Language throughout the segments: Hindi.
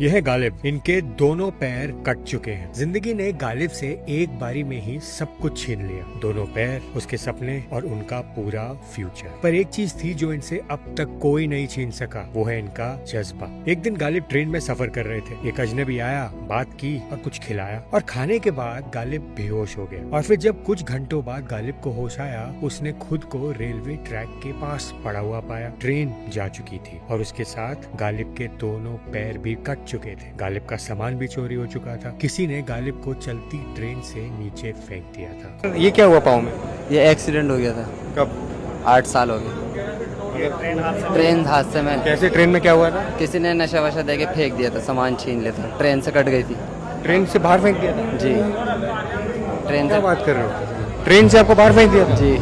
यह है गालिब। इनके दोनों पैर कट चुके हैं। जिंदगी ने गालिब से एक बारी में ही सब कुछ छीन लिया, दोनों पैर, उसके सपने और उनका पूरा फ्यूचर। पर एक चीज थी जो इनसे अब तक कोई नहीं छीन सका, वो है इनका जज्बा। एक दिन गालिब ट्रेन में सफर कर रहे थे। एक अजनबी आया, बात की और कुछ खिलाया, और खाने के बाद गालिब बेहोश हो गया। और फिर जब कुछ घंटों बाद गालिब को होश आया, उसने खुद को रेलवे ट्रैक के पास पड़ा हुआ पाया। ट्रेन जा चुकी थी और उसके साथ गालिब के दोनों पैर भी कट चुके थे। गालिब का सामान भी चोरी हो चुका था। किसी ने गालिब को चलती ट्रेन से नीचे फेंक दिया था। ये क्या हुआ पाँव में? ये एक्सीडेंट हो गया था। कब? 8 साल हो गए। ट्रेन हादसे में। कैसे? ट्रेन में क्या हुआ था? किसी ने नशा वशा दे के फेंक दिया था, सामान छीन लिया था, ट्रेन से कट गई थी। ट्रेन से बाहर फेंक दिया था? जी, ट्रेन क्या से। बात कर रहे हो? ट्रेन से आपको बाहर फेंक दिया था? जी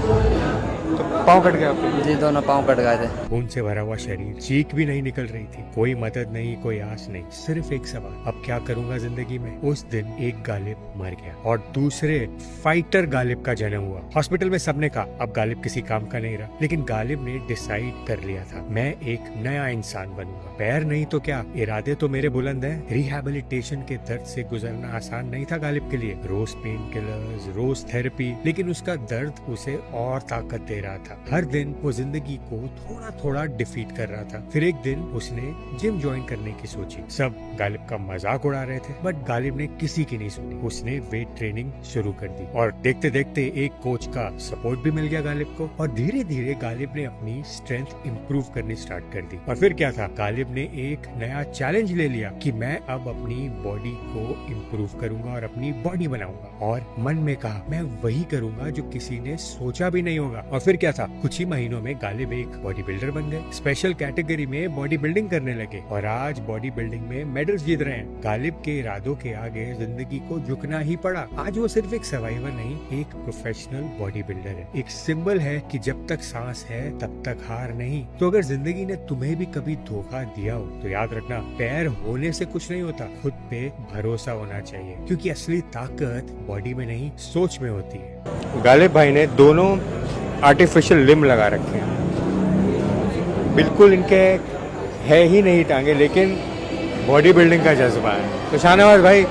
तो पाँव कट गया आपके? जी, दोनों पाँव कट गए थे। खून से भरा हुआ शरीर, चीख भी नहीं निकल रही थी। कोई मदद नहीं, कोई आस नहीं, सिर्फ एक सवाल, अब क्या करूंगा जिंदगी में। उस दिन एक गालिब मर गया और दूसरे फाइटर गालिब का जन्म हुआ। हॉस्पिटल में सबने कहा अब गालिब किसी काम का नहीं रहा, लेकिन गालिब ने डिसाइड कर लिया था, मैं एक नया इंसान बनूंगा। पैर नहीं तो क्या, इरादे तो मेरे बुलंद हैं। रिहैबिलिटेशन के दर्द से गुजरना आसान नहीं था गालिब के लिए। रोज पेन किलर्स, रोज थेरेपी, लेकिन उसका दर्द उसे और ताकत दे रहा था। हर दिन वो जिंदगी को थोड़ा थोड़ा डिफीट कर रहा था। फिर एक दिन उसने जिम ज्वाइन करने की सोची। सब गालिब का मजाक उड़ा रहे थे, बट गालिब ने किसी की नहीं सुनी। उसने वेट ट्रेनिंग शुरू कर दी और देखते देखते एक कोच का सपोर्ट भी मिल गया गालिब को, और धीरे धीरे गालिब ने अपनी स्ट्रेंथ इंप्रूव करनी स्टार्ट कर दी। और फिर क्या था, गालिब ने एक नया चैलेंज ले लिया कि मैं अब अपनी बॉडी को इम्प्रूव करूंगा और अपनी बॉडी बनाऊंगा। और मन में कहा मैं वही करूंगा जो किसी ने सोचा भी नहीं होगा। और फिर क्या था, कुछ ही महीनों में गालिब एक बॉडी बिल्डर बन गए। स्पेशल कैटेगरी में बॉडी बिल्डिंग करने लगे और आज बॉडी बिल्डिंग में मेडल्स जीत रहे हैं। गालिब के इरादों के आगे जिंदगी को झुकना ही पड़ा। आज वो सिर्फ एक सर्वाइवर नहीं, एक प्रोफेशनल बॉडी बिल्डर है। एक सिंबल है कि जब तक सांस है तब तक हार नहीं। तो अगर जिंदगी ने तुम्हें भी कभी धोखा दिया हो तो याद रखना, पैर होने से कुछ नहीं होता, खुद पे भरोसा होना चाहिए, क्योंकि असली ताकत बॉडी में नहीं, सोच में होती है। गालिब भाई ने दोनों आर्टिफिशियल लिम्ब लगा रखे हैं। बिल्कुल इनके है ही नहीं टांगे, लेकिन बॉडी बिल्डिंग का जज्बा है। तो शाहनवाज भाई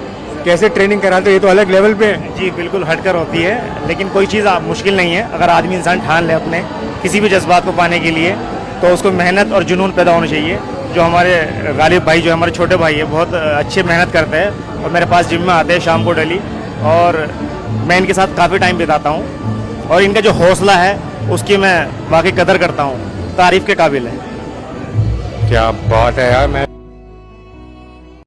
कैसे ट्रेनिंग कराते हो? ये तो अलग लेवल पे है। जी बिल्कुल हटकर होती है, लेकिन कोई चीज़ मुश्किल नहीं है। अगर आदमी इंसान ठान ले अपने किसी भी जज्बात को पाने के लिए, तो उसको मेहनत और जुनून पैदा होना चाहिए। जो हमारे गालिब भाई, जो हमारे छोटे भाई है, बहुत अच्छे मेहनत करते हैं और मेरे पास जिम में आते हैं शाम को डेली, और मैं इनके साथ काफ़ी टाइम बिताता हूँ। और इनका जो हौसला है उसकी मैं वाकई कदर करता हूँ, तारीफ़ के काबिल है। क्या बात है यार। मैं